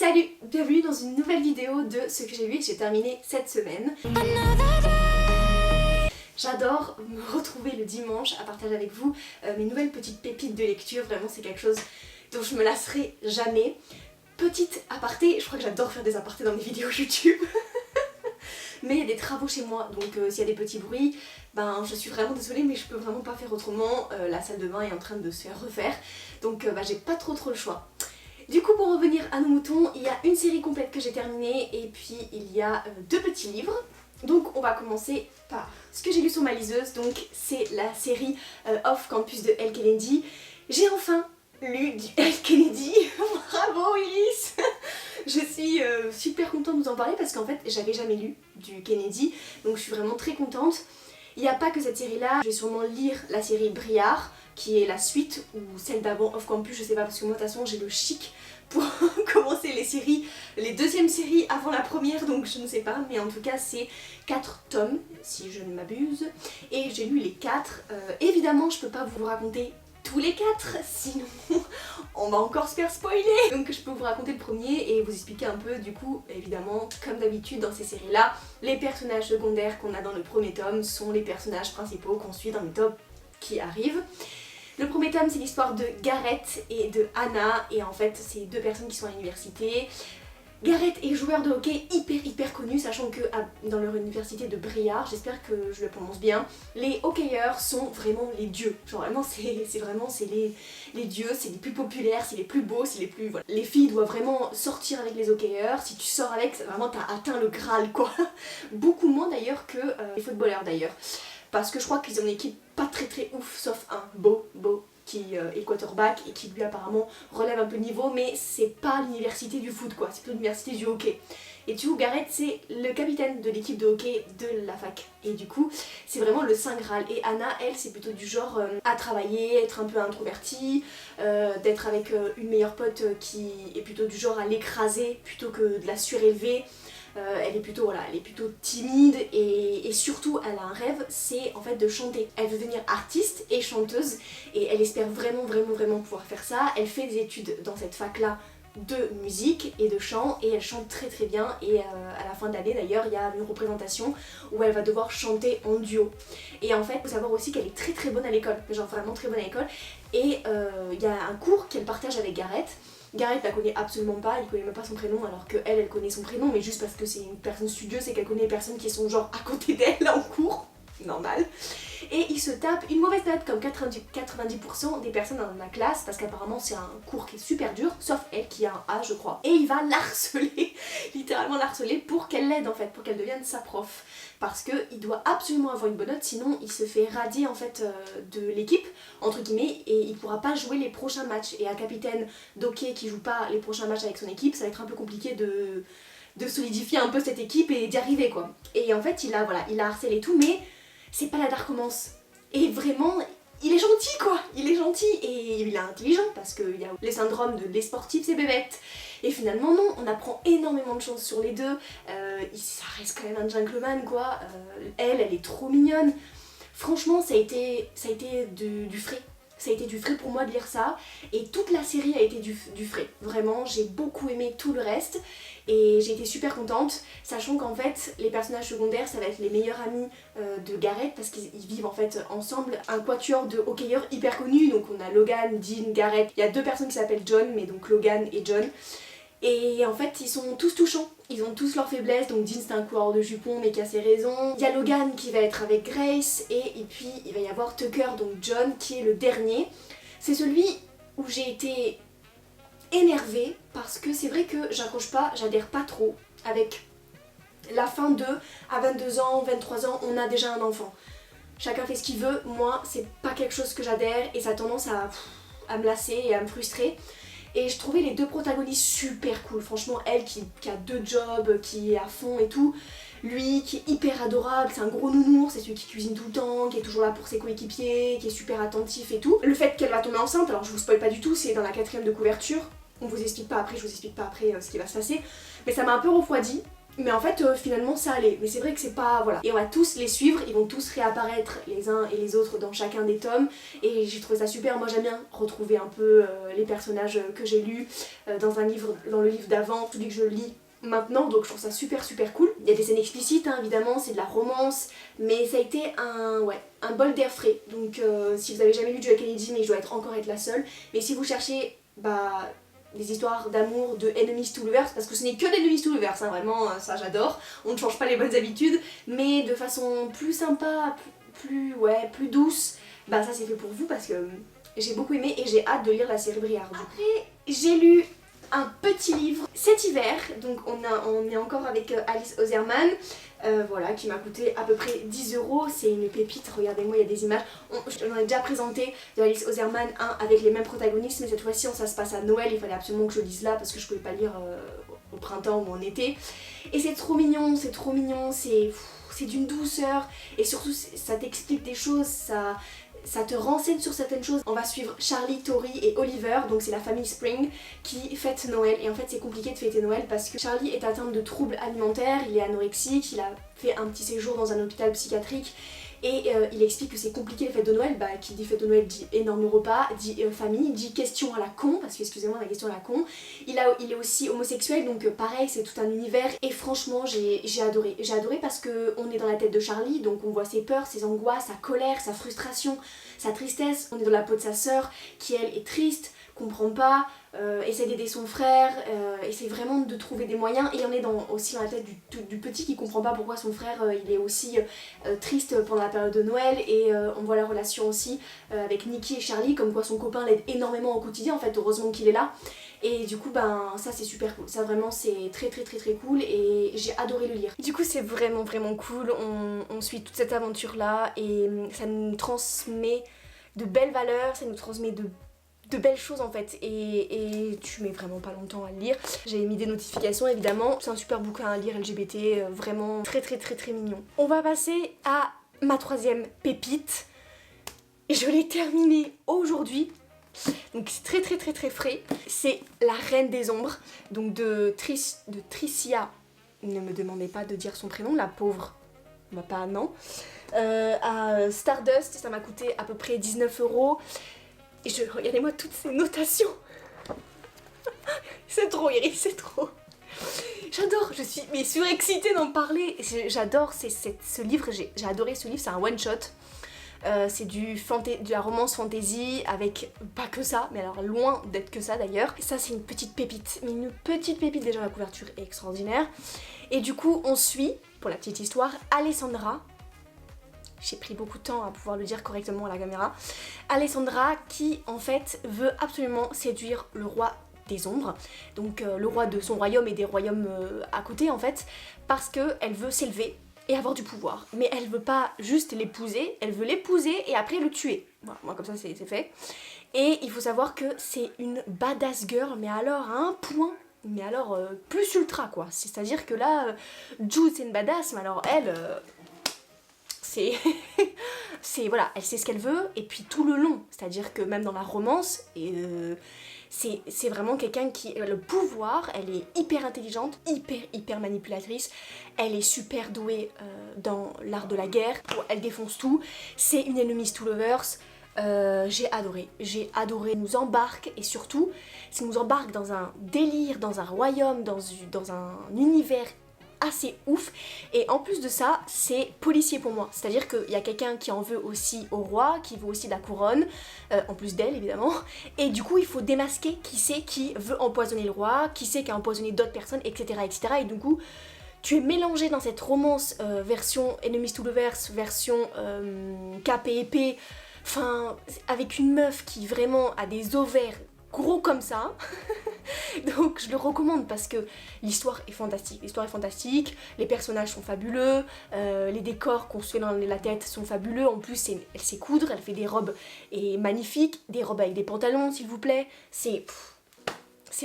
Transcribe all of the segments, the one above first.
Salut, bienvenue dans une nouvelle vidéo de ce que j'ai lu et que j'ai terminé cette semaine. J'adore me retrouver le dimanche à partager avec vous mes nouvelles petites pépites de lecture, vraiment c'est quelque chose dont je me lasserai jamais. Petite aparté, je crois que j'adore faire des apartés dans mes vidéos YouTube. Mais il y a des travaux chez moi, donc s'il y a des petits bruits, ben je suis vraiment désolée mais je peux vraiment pas faire autrement. La salle de bain est en train de se faire refaire, donc j'ai pas trop le choix. Du coup, pour revenir à nos moutons, il y a une série complète que j'ai terminée et puis il y a deux petits livres. Donc on va commencer par ce que j'ai lu sur ma liseuse, donc c'est la série Off Campus de Elle Kennedy. J'ai enfin lu du Elle Kennedy, bravo Iris. Je suis super contente de vous en parler parce qu'en fait j'avais jamais lu du Kennedy, donc je suis vraiment très contente. Il n'y a pas que cette série là, je vais sûrement lire la série Briard, qui est la suite ou celle d'avant Off Campus, je sais pas, parce que moi de toute façon j'ai le chic pour commencer les séries, les deuxièmes séries avant la première, donc je ne sais pas, mais en tout cas c'est 4 tomes si je ne m'abuse, et j'ai lu les 4. Évidemment je peux pas vous raconter tous les 4, sinon on va encore se faire spoiler. Donc je peux vous raconter le premier et vous expliquer un peu du coup, évidemment, comme d'habitude dans ces séries-là, les personnages secondaires qu'on a dans le premier tome sont les personnages principaux qu'on suit dans les tomes qui arrivent. Le premier tome c'est l'histoire de Gareth et de Hannah, et en fait c'est deux personnes qui sont à l'université. Gareth est joueur de hockey hyper connu, sachant que dans leur université de Briard, j'espère que je le prononce bien, les hockeyeurs sont vraiment les dieux. Genre vraiment c'est les dieux, c'est les plus populaires, c'est les plus beaux, c'est les plus... Voilà. Les filles doivent vraiment sortir avec les hockeyeurs, si tu sors avec, vraiment t'as atteint le Graal quoi. Beaucoup moins d'ailleurs que les footballeurs d'ailleurs. Parce que je crois qu'ils ont une équipe pas très ouf, sauf un Beau qui est quarterback et qui lui apparemment relève un peu le niveau, mais c'est pas l'université du foot quoi, c'est plutôt l'université du hockey. Et du coup Gareth c'est le capitaine de l'équipe de hockey de la fac, et du coup c'est vraiment le saint graal. Et Hannah elle c'est plutôt du genre à travailler, être un peu introvertie, d'être avec une meilleure pote qui est plutôt du genre à l'écraser plutôt que de la surélever. Elle est plutôt timide et surtout elle a un rêve, c'est en fait de chanter. Elle veut devenir artiste et chanteuse et elle espère vraiment pouvoir faire ça. Elle fait des études dans cette fac là de musique et de chant et elle chante très bien, et à la fin de l'année d'ailleurs il y a une représentation où elle va devoir chanter en duo. Et en fait il faut savoir aussi qu'elle est très bonne à l'école, genre vraiment très bonne à l'école, et il y a un cours qu'elle partage avec Gareth. Gareth la connaît absolument pas, il connaît même pas son prénom, alors que elle connaît son prénom, mais juste parce que c'est une personne studieuse et qu'elle connaît les personnes qui sont genre à côté d'elle en cours, normal. Et il se tape une mauvaise note comme 90% des personnes dans la classe, parce qu'apparemment c'est un cours qui est super dur, sauf elle qui a un A je crois. Et il va l'harceler, littéralement l'harceler pour qu'elle l'aide en fait, pour qu'elle devienne sa prof. Parce qu'il doit absolument avoir une bonne note, sinon il se fait radier en fait de l'équipe, entre guillemets, et il pourra pas jouer les prochains matchs. Et un capitaine d'hockey qui joue pas les prochains matchs avec son équipe, ça va être un peu compliqué de solidifier un peu cette équipe et d'y arriver quoi. Et en fait il a harcelé et tout, mais c'est pas la dark romance. Et vraiment, il est gentil quoi, il est gentil et il est intelligent parce qu'il y a les syndromes de les sportifs c'est bébête. Et finalement non, on apprend énormément de choses sur les deux, ça reste quand même un gentleman quoi, elle est trop mignonne. Franchement ça a été du frais. Ça a été du frais pour moi de lire ça, et toute la série a été du frais. Vraiment, j'ai beaucoup aimé tout le reste et j'ai été super contente, sachant qu'en fait les personnages secondaires ça va être les meilleurs amis de Gareth, parce qu'ils vivent en fait ensemble, un quatuor de hockeyeurs hyper connus. Donc on a Logan, Dean, Gareth, il y a deux personnes qui s'appellent John, mais donc Logan et John. Et en fait ils sont tous touchants, ils ont tous leurs faiblesses. Donc Dean c'est un coureur de jupons mais qui a ses raisons. Il y a Logan qui va être avec Grace, et puis il va y avoir Tucker, donc John, qui est le dernier. C'est celui où j'ai été énervée parce que c'est vrai que j'accroche pas, j'adhère pas trop avec la fin de à 22 ans, 23 ans on a déjà un enfant. Chacun fait ce qu'il veut, moi c'est pas quelque chose que j'adhère et ça a tendance à me lasser et à me frustrer. Et je trouvais les deux protagonistes super cool, franchement elle qui a 2 jobs, qui est à fond et tout, lui qui est hyper adorable, c'est un gros nounours, c'est celui qui cuisine tout le temps, qui est toujours là pour ses coéquipiers, qui est super attentif et tout. Le fait qu'elle va tomber enceinte, alors je vous spoil pas du tout, c'est dans la 4ème de couverture, on vous explique pas après, je vous explique pas après ce qui va se passer, mais ça m'a un peu refroidi. Mais en fait finalement ça allait, mais c'est vrai que c'est pas, voilà. Et on va tous les suivre, ils vont tous réapparaître les uns et les autres dans chacun des tomes, et j'ai trouvé ça super. Moi j'aime bien retrouver un peu les personnages que j'ai lus dans un livre, dans le livre d'avant, celui que je lis maintenant, donc je trouve ça super super cool. Il y a des scènes explicites hein, évidemment, c'est de la romance, mais ça a été un bol d'air frais. Donc si vous avez jamais lu Joy Kennedy, mais je dois encore être la seule, mais si vous cherchez des histoires d'amour, de enemies to lovers, parce que ce n'est que des enemies to lovers, hein, vraiment, ça j'adore, on ne change pas les bonnes habitudes, mais de façon plus sympa, plus douce, ça c'est fait pour vous parce que j'ai beaucoup aimé et j'ai hâte de lire la série Briard. Après, j'ai lu un petit livre cet hiver, donc on est encore avec Alice Oserman, voilà, qui m'a coûté à peu près 10 €. C'est une pépite, regardez-moi, il y a des images. On a déjà présenté de Alice Oserman un avec les mêmes protagonistes, mais cette fois-ci ça se passe à Noël, il fallait absolument que je le lise là parce que je pouvais pas lire au printemps ou en été. Et c'est trop mignon, c'est d'une douceur, et surtout ça t'explique des choses, ça te renseigne sur certaines choses. On va suivre Charlie, Tori et Oliver, donc c'est la famille Spring qui fête Noël. Et en fait c'est compliqué de fêter Noël parce que Charlie est atteint de troubles alimentaires, il est anorexique, il a fait un petit séjour dans un hôpital psychiatrique. Et il explique que c'est compliqué les fêtes de Noël, qui dit fête de Noël dit énorme repas, dit famille, dit question à la con, parce que excusez-moi la question à la con. Il est aussi homosexuel, donc pareil c'est tout un univers, et franchement j'ai adoré. J'ai adoré parce qu'on est dans la tête de Charlie, donc on voit ses peurs, ses angoisses, sa colère, sa frustration, sa tristesse. On est dans la peau de sa sœur qui elle est triste, comprend pas, essaie d'aider son frère, essaie vraiment de trouver des moyens, et on est aussi dans la tête du petit qui comprend pas pourquoi son frère il est aussi triste pendant la période de Noël, et on voit la relation aussi avec Nikki et Charlie, comme quoi son copain l'aide énormément au quotidien, en fait heureusement qu'il est là, et du coup ça c'est super cool, ça vraiment c'est très très très très cool, et j'ai adoré le lire. Du coup c'est vraiment vraiment cool, on suit toute cette aventure là, et ça nous transmet de belles valeurs, ça nous transmet de belles choses en fait, et tu mets vraiment pas longtemps à le lire. J'ai mis des notifications évidemment, c'est un super bouquin à lire LGBT, vraiment très très très très mignon. On va passer à ma troisième pépite, je l'ai terminée aujourd'hui, donc c'est très très très très frais. C'est La Reine des Ombres, donc de Tricia, ne me demandez pas de dire son prénom, la pauvre, pas non, à Stardust, ça m'a coûté à peu près 19 €. Et regardez-moi toutes ces notations. C'est trop Iris, c'est trop. J'adore, je suis surexcitée d'en parler. J'adore ce livre, j'ai adoré ce livre, c'est un one shot. C'est de la romance fantasy avec pas que ça, mais alors loin d'être que ça d'ailleurs. Ça c'est une petite pépite, mais une petite pépite, déjà la couverture est extraordinaire. Et du coup on suit, pour la petite histoire, Alessandra. J'ai pris beaucoup de temps à pouvoir le dire correctement à la caméra. Alessandra qui en fait veut absolument séduire le roi des ombres, donc le roi de son royaume et des royaumes à côté en fait, parce qu'elle veut s'élever et avoir du pouvoir. Mais elle veut pas juste l'épouser, elle veut l'épouser et après le tuer. Voilà, moi comme ça c'est fait. Et il faut savoir que c'est une badass girl, mais alors à un point, mais alors plus ultra quoi. C'est-à-dire que là, Jude c'est une badass, mais alors elle... voilà, elle sait ce qu'elle veut, et puis tout le long, c'est-à-dire que même dans la romance, c'est vraiment quelqu'un qui a le pouvoir, elle est hyper intelligente, hyper manipulatrice, elle est super douée dans l'art de la guerre, elle défonce tout, c'est une enemies to lovers. J'ai adoré, elle nous embarque, et surtout, ça nous embarque dans un délire, dans un royaume, dans un univers assez ouf, et en plus de ça c'est policier pour moi, c'est à dire qu'il y a quelqu'un qui en veut aussi au roi, qui veut aussi la couronne, en plus d'elle évidemment, et du coup il faut démasquer qui c'est qui veut empoisonner le roi, qui c'est qui a empoisonné d'autres personnes, etc., et du coup tu es mélangé dans cette romance version enemies to lovers, version cap et épée, enfin avec une meuf qui vraiment a des ovaires gros comme ça. Donc je le recommande parce que l'histoire est fantastique, les personnages sont fabuleux, les décors qu'on se fait dans la tête sont fabuleux, en plus elle sait coudre, elle fait des robes magnifiques, des robes avec des pantalons s'il vous plaît, c'est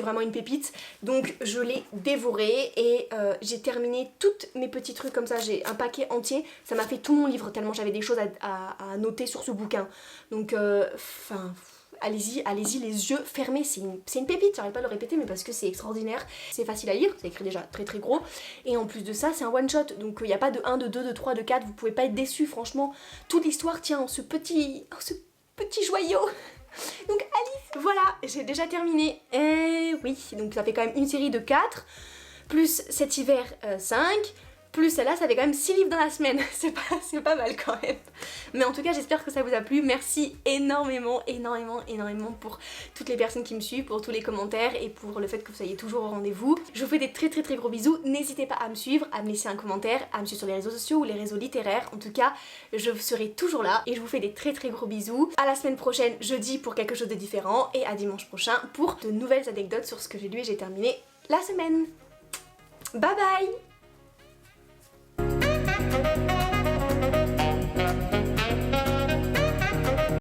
vraiment une pépite, donc je l'ai dévoré, et j'ai terminé toutes mes petits trucs comme ça, j'ai un paquet entier, ça m'a fait tout mon livre tellement j'avais des choses à noter sur ce bouquin, donc allez-y, allez-y les yeux fermés, c'est une pépite, j'arrête pas de le répéter mais parce que c'est extraordinaire, c'est facile à lire, c'est écrit déjà très très gros, et en plus de ça c'est un one shot, donc il n'y a pas de 1, de 2, de 3, de 4, vous pouvez pas être déçus, franchement, toute l'histoire tient en ce petit joyau. Donc Alice, voilà, j'ai déjà terminé, et oui, donc ça fait quand même une série de 4, plus cet hiver 5, plus celle-là, ça fait quand même 6 livres dans la semaine, c'est pas mal quand même. Mais en tout cas, j'espère que ça vous a plu, merci énormément pour toutes les personnes qui me suivent, pour tous les commentaires et pour le fait que vous soyez toujours au rendez-vous. Je vous fais des très gros bisous, n'hésitez pas à me suivre, à me laisser un commentaire, à me suivre sur les réseaux sociaux ou les réseaux littéraires, en tout cas, je serai toujours là et je vous fais des très gros bisous. À la semaine prochaine, jeudi pour quelque chose de différent et à dimanche prochain pour de nouvelles anecdotes sur ce que j'ai lu et j'ai terminé la semaine. Bye bye!